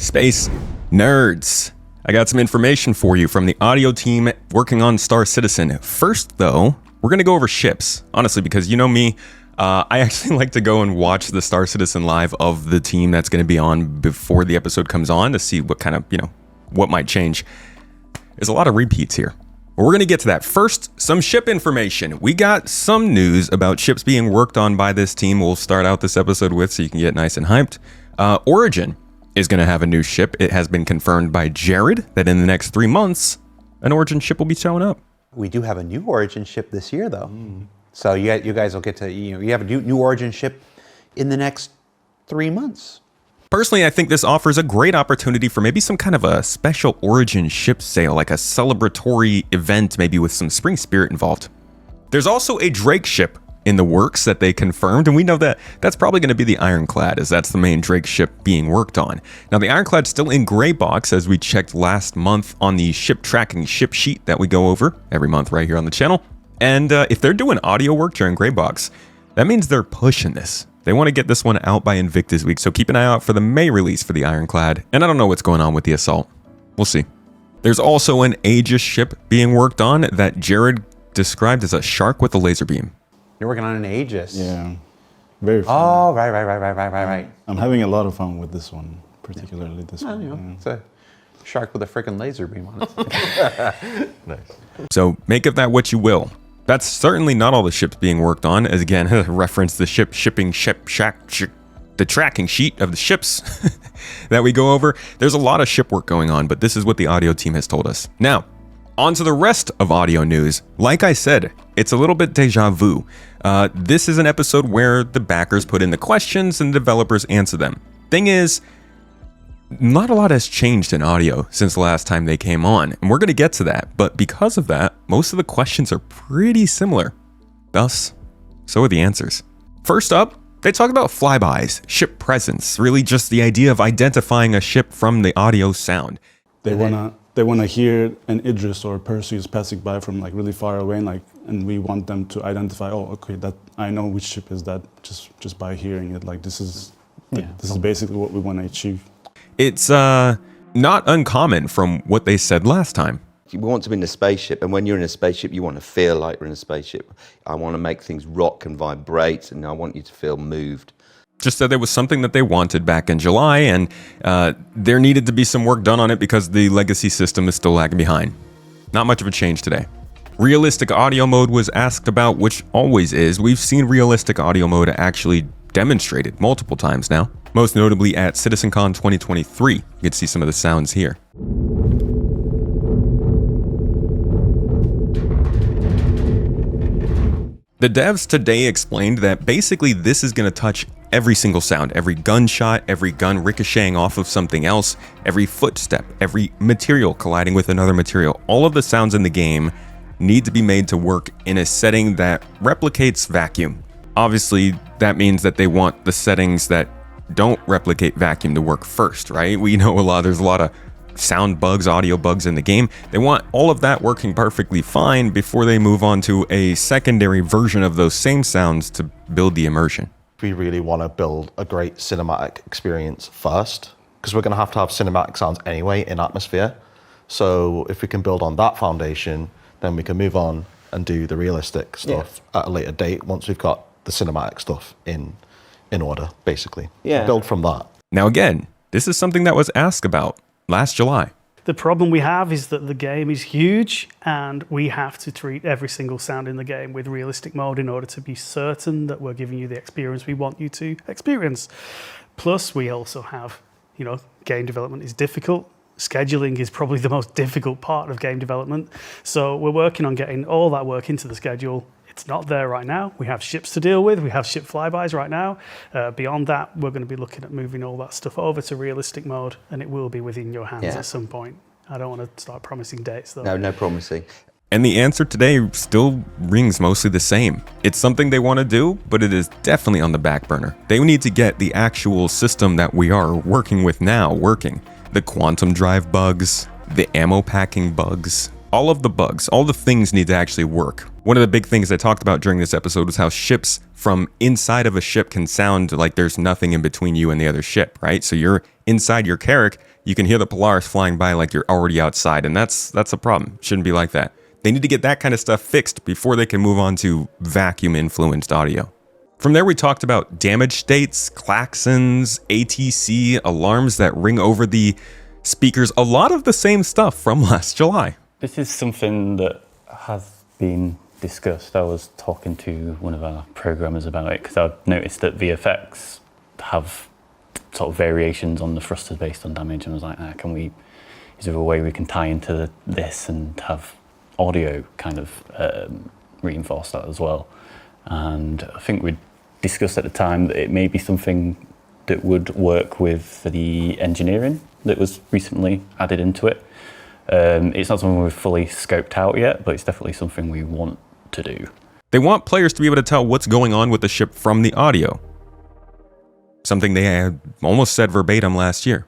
Space nerds. I got some information for you from the audio team working on Star Citizen. First, though, we're going to go over ships, honestly, because you know me, I actually like to go and watch the Star Citizen live of the team that's going to be on before the episode comes on to see what kind of, what might change. There's a lot of repeats here. We're going to get to that. First, some ship information. We got some news about ships being worked on by this team we'll start out this episode with so you can get nice and hyped. Origin is going to have a new ship. It has been confirmed by Jared that in the next 3 months, an Origin ship will be showing up. We do have a new Origin ship this year, though. So you guys will get to, you have a new Origin ship in the next 3 months. Personally, I think this offers a great opportunity for maybe some kind of a special Origin ship sale, like a celebratory event, maybe with some spring spirit involved. There's also a Drake ship in the works that they confirmed, and we know that that's probably going to be the Ironclad, as that's the main Drake ship being worked on. Now, the Ironclad's still in gray box, as we checked last month on the ship tracking ship sheet that we go over every month right here on the channel. And if they're doing audio work during gray box, that means they're pushing this. They want to get this one out by Invictus Week, so keep an eye out for the May release for the Ironclad. And I don't know what's going on with the Assault. We'll see. There's also an Aegis ship being worked on that Jared described as a shark with a laser beam. You're working on an Aegis. Yeah, very fun. Oh, right. I'm having a lot of fun with this one, particularly this one. It's a shark with a freaking laser beam on it. Nice. So make of that what you will. That's certainly not all the ships being worked on, as again, reference the the tracking sheet of the ships that we go over. There's a lot of ship work going on, but this is what the audio team has told us. Now, on to the rest of audio news. Like I said, it's a little bit deja vu. This is an episode where the backers put in the questions and the developers answer them. Thing is, not a lot has changed in audio since the last time they came on, and we're going to get to that, but because of that, most of the questions are pretty similar. Thus, so are the answers. First up, they talk about flybys, ship presence, really just the idea of identifying a ship from the audio sound. They wanna hear an Idris or Perseus passing by from like really far away, and we want them to identify. Oh, okay, that I know which ship is that just by hearing it. Like this is basically what we want to achieve. It's not uncommon from what they said last time. We want to be in a spaceship, and when you're in a spaceship, you want to feel like you're in a spaceship. I want to make things rock and vibrate, and I want you to feel moved. Just that there was something that they wanted back in July, and there needed to be some work done on it because the legacy system is still lagging behind. Not much of a change today. Realistic audio mode was asked about, which always is. We've seen realistic audio mode actually demonstrated multiple times now, most notably at CitizenCon 2023. You can see some of the sounds here. The devs today explained that basically this is going to touch every single sound, every gunshot, every gun ricocheting off of something else, every footstep, every material colliding with another material. All of the sounds in the game need to be made to work in a setting that replicates vacuum. Obviously, that means that they want the settings that don't replicate vacuum to work first, right? We know there's a lot of sound bugs, audio bugs in the game. They want all of that working perfectly fine before they move on to a secondary version of those same sounds to build the immersion. We really want to build a great cinematic experience first, because we're going to have cinematic sounds anyway in Atmosphere. So if we can build on that foundation, then we can move on and do the realistic stuff at a later date once we've got the cinematic stuff in order, basically. Build from that. Now again, this is something that was asked about last July. The problem we have is that the game is huge and we have to treat every single sound in the game with realistic mode in order to be certain that we're giving you the experience we want you to experience. Plus, we also have, game development is difficult. Scheduling is probably the most difficult part of game development. So we're working on getting all that work into the schedule. It's not there right now. We have ships to deal with. We have ship flybys right now. Beyond that, we're going to be looking at moving all that stuff over to realistic mode, and it will be within your hands at some point. I don't want to start promising dates, though. No promising. And the answer today still rings mostly the same. It's something they want to do, but it is definitely on the back burner. They need to get the actual system that we are working with now working. The quantum drive bugs, the ammo packing bugs, all of the bugs, all the things need to actually work. One of the big things I talked about during this episode was how ships from inside of a ship can sound like there's nothing in between you and the other ship, right? So you're inside your Carrack, you can hear the Polaris flying by like you're already outside, and that's a problem. Shouldn't be like that. They need to get that kind of stuff fixed before they can move on to vacuum-influenced audio. From there, we talked about damage states, klaxons, ATC, alarms that ring over the speakers, a lot of the same stuff from last July. This is something that has been discussed. I was talking to one of our programmers about it because I've noticed that VFX have sort of variations on the thrusters based on damage, and I was like, is there a way we can tie into this and have audio kind of reinforce that as well? And I think we discussed at the time that it may be something that would work with the engineering that was recently added into it. It's not something we've fully scoped out yet, but it's definitely something we want to do. They want players to be able to tell what's going on with the ship from the audio. Something they had almost said verbatim last year.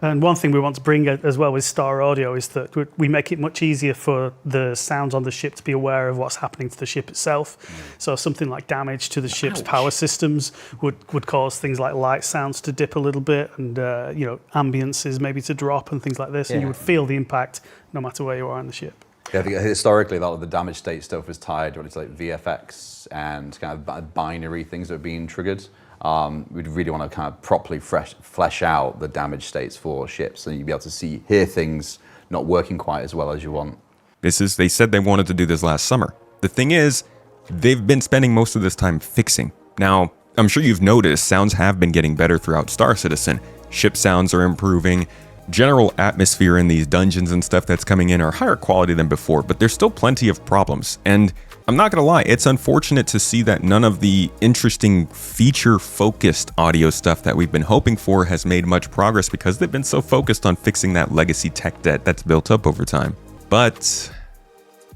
And one thing we want to bring as well with Star Audio is that we make it much easier for the sounds on the ship to be aware of what's happening to the ship itself. So something like damage to the ship's power systems would cause things like light sounds to dip a little bit, and ambiances maybe to drop and things like this, and you would feel the impact no matter where you are on the ship. Yeah, I think historically a lot of the damage state stuff was tied to like VFX and kind of binary things that are being triggered. We'd really want to kind of properly flesh out the damage states for ships, so you'd be able to hear things not working quite as well as you want. They said they wanted to do this last summer. The thing is, they've been spending most of this time fixing. Now, I'm sure you've noticed sounds have been getting better throughout Star Citizen. Ship sounds are improving. General atmosphere in these dungeons and stuff that's coming in are higher quality than before, but there's still plenty of problems. And I'm not gonna lie, it's unfortunate to see that none of the interesting feature-focused audio stuff that we've been hoping for has made much progress because they've been so focused on fixing that legacy tech debt that's built up over time. But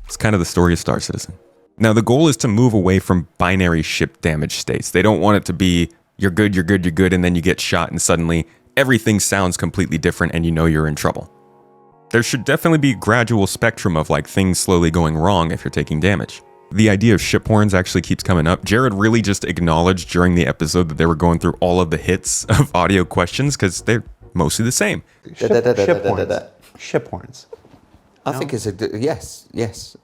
it's kind of the story of Star Citizen. Now, the goal is to move away from binary ship damage states. They don't want it to be, you're good, you're good, you're good, and then you get shot and suddenly everything sounds completely different and you know you're in trouble. There should definitely be a gradual spectrum of like things slowly going wrong if you're taking damage. The idea of ship horns actually keeps coming up. Jared really just acknowledged during the episode that they were going through all of the hits of audio questions because they're mostly the same. Ship horns. Ship horns. I think it's yes.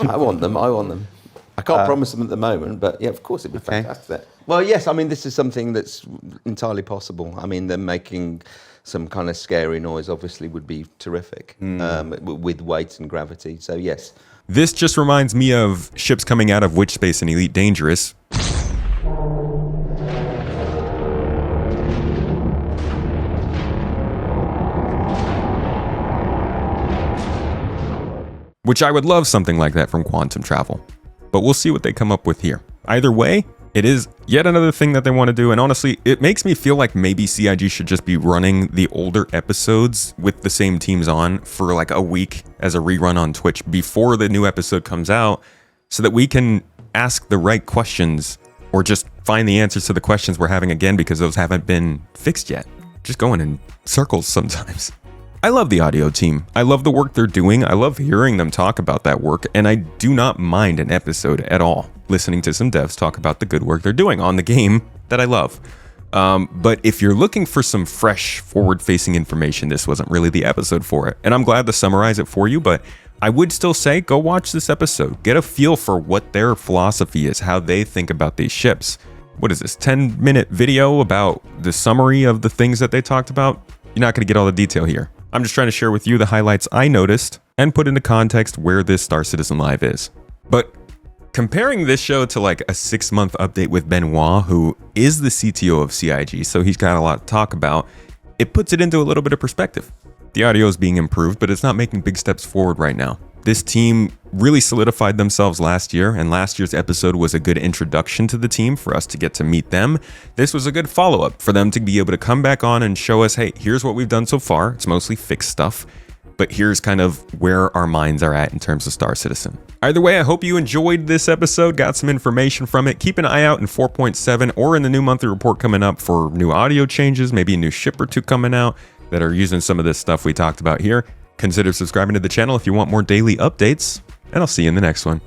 I want them. I can't promise them at the moment, but yeah, of course it'd be fantastic. Well, yes, I mean, this is something that's entirely possible. I mean, them making some kind of scary noise obviously would be terrific with weight and gravity. So yes. This just reminds me of ships coming out of Witch Space and Elite Dangerous. Which I would love something like that from Quantum Travel. But we'll see what they come up with here. Either way, it is yet another thing that they want to do, and honestly, it makes me feel like maybe CIG should just be running the older episodes with the same teams on for like a week as a rerun on Twitch before the new episode comes out, so that we can ask the right questions or just find the answers to the questions we're having again because those haven't been fixed yet. Just going in circles sometimes. I love the audio team. I love the work they're doing. I love hearing them talk about that work, and I do not mind an episode at all. Listening to some devs talk about the good work they're doing on the game that I love. But if you're looking for some fresh, forward-facing information, this wasn't really the episode for it. And I'm glad to summarize it for you, but I would still say go watch this episode. Get a feel for what their philosophy is, how they think about these ships. What is this, 10-minute video about the summary of the things that they talked about? You're not going to get all the detail here. I'm just trying to share with you the highlights I noticed and put into context where this Star Citizen Live is. But comparing this show to like a 6-month update with Benoit, who is the CTO of CIG, so he's got a lot to talk about, it puts it into a little bit of perspective. The audio is being improved, but it's not making big steps forward right now. This team really solidified themselves last year, and last year's episode was a good introduction to the team for us to get to meet them. This was a good follow-up for them to be able to come back on and show us, hey, here's what we've done so far. It's mostly fixed stuff, but here's kind of where our minds are at in terms of Star Citizen. Either way, I hope you enjoyed this episode, got some information from it. Keep an eye out in 4.7 or in the new monthly report coming up for new audio changes, maybe a new ship or two coming out that are using some of this stuff we talked about here. Consider subscribing to the channel if you want more daily updates, and I'll see you in the next one.